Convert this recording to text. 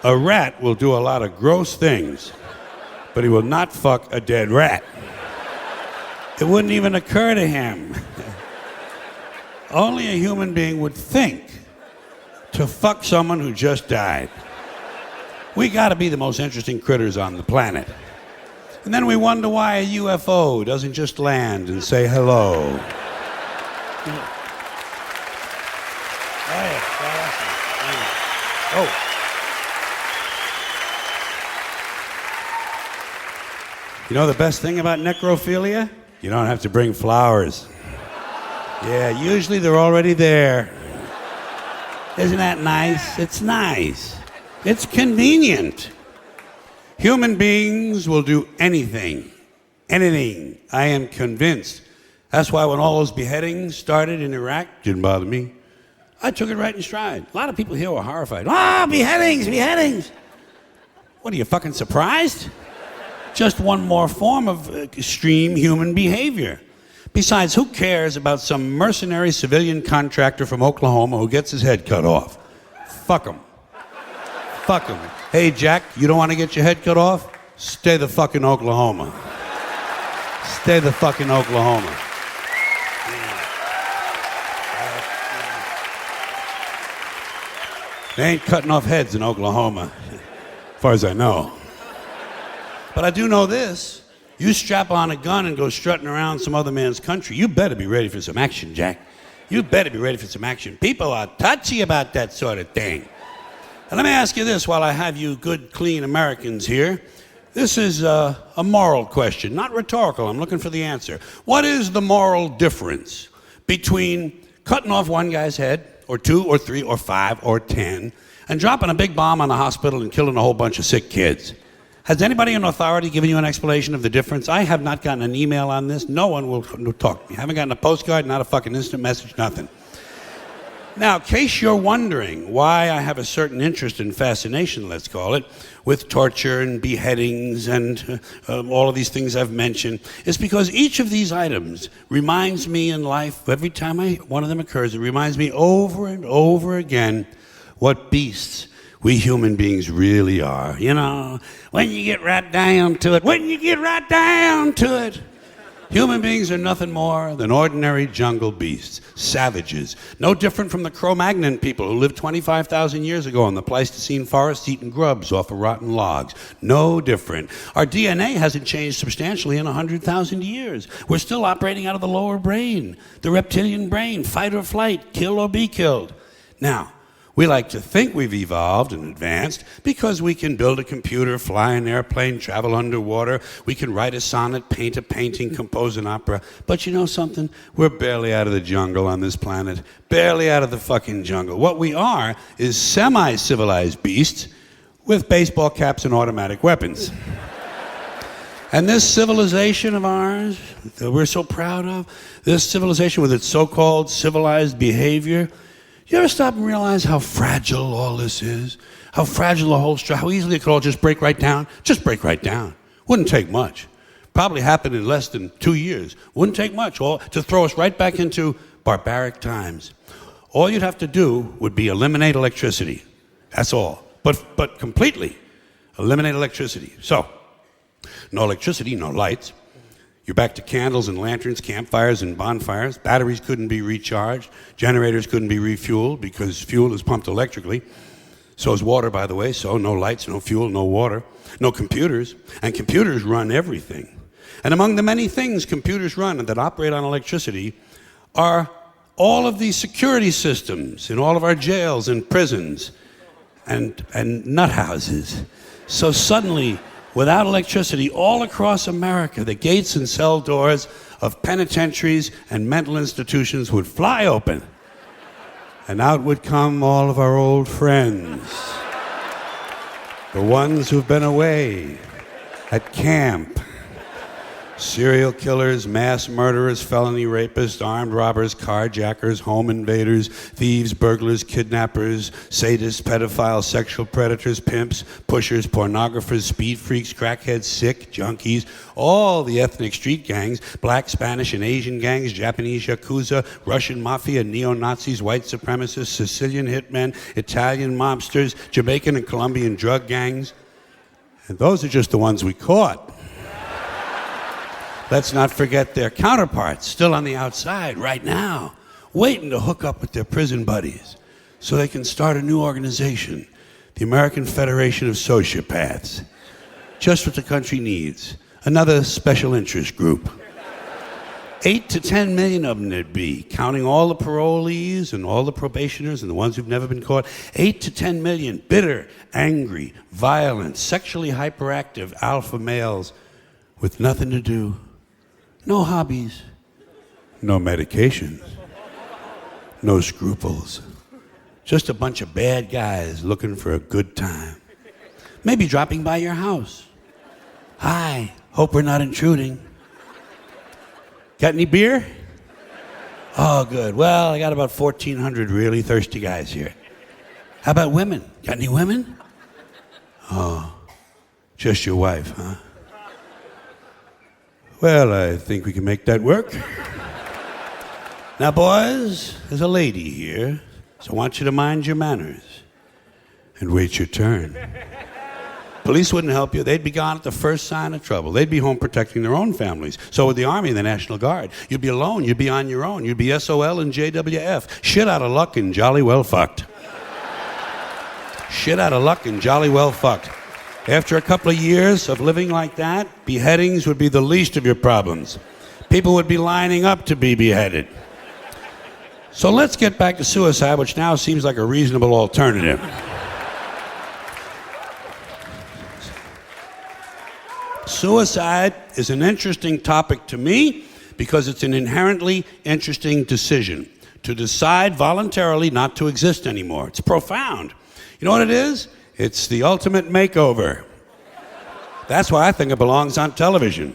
A rat will do a lot of gross things, but he will not fuck a dead rat. It wouldn't even occur to him. Only a human being would think to fuck someone who just died. We gotta be the most interesting critters on the planet. And then we wonder why a UFO doesn't just land and say hello. Oh. You know the best thing about necrophilia? You don't have to bring flowers. Yeah, usually they're already there. Isn't that nice? It's nice. It's convenient. Human beings will do anything. Anything. I am convinced. That's why when all those beheadings started in Iraq, didn't bother me. I took it right in stride. A lot of people here were horrified. Ah, beheadings, beheadings. What, are you fucking surprised? Just one more form of extreme human behavior. Besides, who cares about some mercenary civilian contractor from Oklahoma who gets his head cut off? Fuck him. Fuck him. Hey, Jack, you don't want to get your head cut off? Stay the fuck in Oklahoma. Stay the fuck in Oklahoma. They ain't cutting off heads in Oklahoma, as far as I know. But I do know this. You strap on a gun and go strutting around some other man's country, you better be ready for some action, Jack. You better be ready for some action. People are touchy about that sort of thing. And let me ask you this while I have you good, clean Americans here. This is a moral question, not rhetorical. I'm looking for the answer. What is the moral difference between cutting off one guy's head, or 2, or 3, or 5, or 10, and dropping a big bomb on the hospital and killing a whole bunch of sick kids? Has anybody in authority given you an explanation of the difference? I have not gotten an email on this. No one will talk to me. I haven't gotten a postcard, not a fucking instant message, nothing. Now, in case you're wondering why I have a certain interest and fascination, let's call it, with torture and beheadings and all of these things I've mentioned, it's because each of these items reminds me in life, every time one of them occurs, it reminds me over and over again what beasts we human beings really are. You know, when you get right down to it, human beings are nothing more than ordinary jungle beasts, savages, no different from the Cro-Magnon people who lived 25,000 years ago in the Pleistocene forest eating grubs off of rotten logs. No different. Our DNA hasn't changed substantially in 100,000 years. We're still operating out of the lower brain, the reptilian brain, fight or flight, kill or be killed. Now, we like to think we've evolved and advanced because we can build a computer, fly an airplane, travel underwater. We can write a sonnet, paint a painting, compose an opera. But you know something? We're barely out of the jungle on this planet. Barely out of the fucking jungle. What we are is semi-civilized beasts with baseball caps and automatic weapons. And this civilization of ours that we're so proud of, this civilization with its so-called civilized behavior, you ever stop and realize how fragile all this is? How fragile the whole structure, how easily it could all just break right down? Just break right down. Wouldn't take much. Probably happened in less than 2 years. Wouldn't take much all to throw us right back into barbaric times. All you'd have to do would be eliminate electricity. That's all. But completely eliminate electricity. So, no electricity, no lights. You're back to candles and lanterns, campfires and bonfires. Batteries couldn't be recharged. Generators couldn't be refueled because fuel is pumped electrically. So is water, by the way. So no lights, no fuel, no water. No computers. And computers run everything. And among the many things computers run and that operate on electricity are all of these security systems in all of our jails and prisons and nut houses. So suddenly, without electricity, all across America, the gates and cell doors of penitentiaries and mental institutions would fly open. And out would come all of our old friends. The ones who've been away at camp, Serial killers, mass murderers, felony rapists, armed robbers, carjackers, home invaders, thieves, burglars, kidnappers, sadists, pedophiles, sexual predators, pimps, pushers, pornographers, speed freaks, crackheads, sick, junkies, all the ethnic street gangs, black, Spanish, and Asian gangs, Japanese yakuza, Russian mafia, neo-Nazis, white supremacists, Sicilian hitmen, Italian mobsters, Jamaican and Colombian drug gangs. And those are just the ones we caught. Let's not forget their counterparts, still on the outside right now, waiting to hook up with their prison buddies so they can start a new organization, the American Federation of Sociopaths. Just what the country needs, another special interest group. 8 to 10 million of them there'd be, counting all the parolees and all the probationers and the ones who've never been caught. 8 to 10 million bitter, angry, violent, sexually hyperactive alpha males with nothing to do. No hobbies, no medications, no scruples. Just a bunch of bad guys looking for a good time. Maybe dropping by your house. Hi, hope we're not intruding. Got any beer? Oh, good. Well, I got about 1,400 really thirsty guys here. How about women? Got any women? Oh, just your wife, huh? Well, I think we can make that work. Now, boys, there's a lady here, so I want you to mind your manners and wait your turn. Police wouldn't help you. They'd be gone at the first sign of trouble. They'd be home protecting their own families. So would the Army and the National Guard. You'd be alone. You'd be on your own. You'd be SOL and JWF. Shit out of luck and jolly well fucked. Shit out of luck and jolly well fucked. After a couple of years of living like that, beheadings would be the least of your problems. People would be lining up to be beheaded. So let's get back to suicide, which now seems like a reasonable alternative. Suicide is an interesting topic to me because it's an inherently interesting decision. To decide voluntarily not to exist anymore. It's profound. You know what it is? It's the ultimate makeover. That's why I think it belongs on television.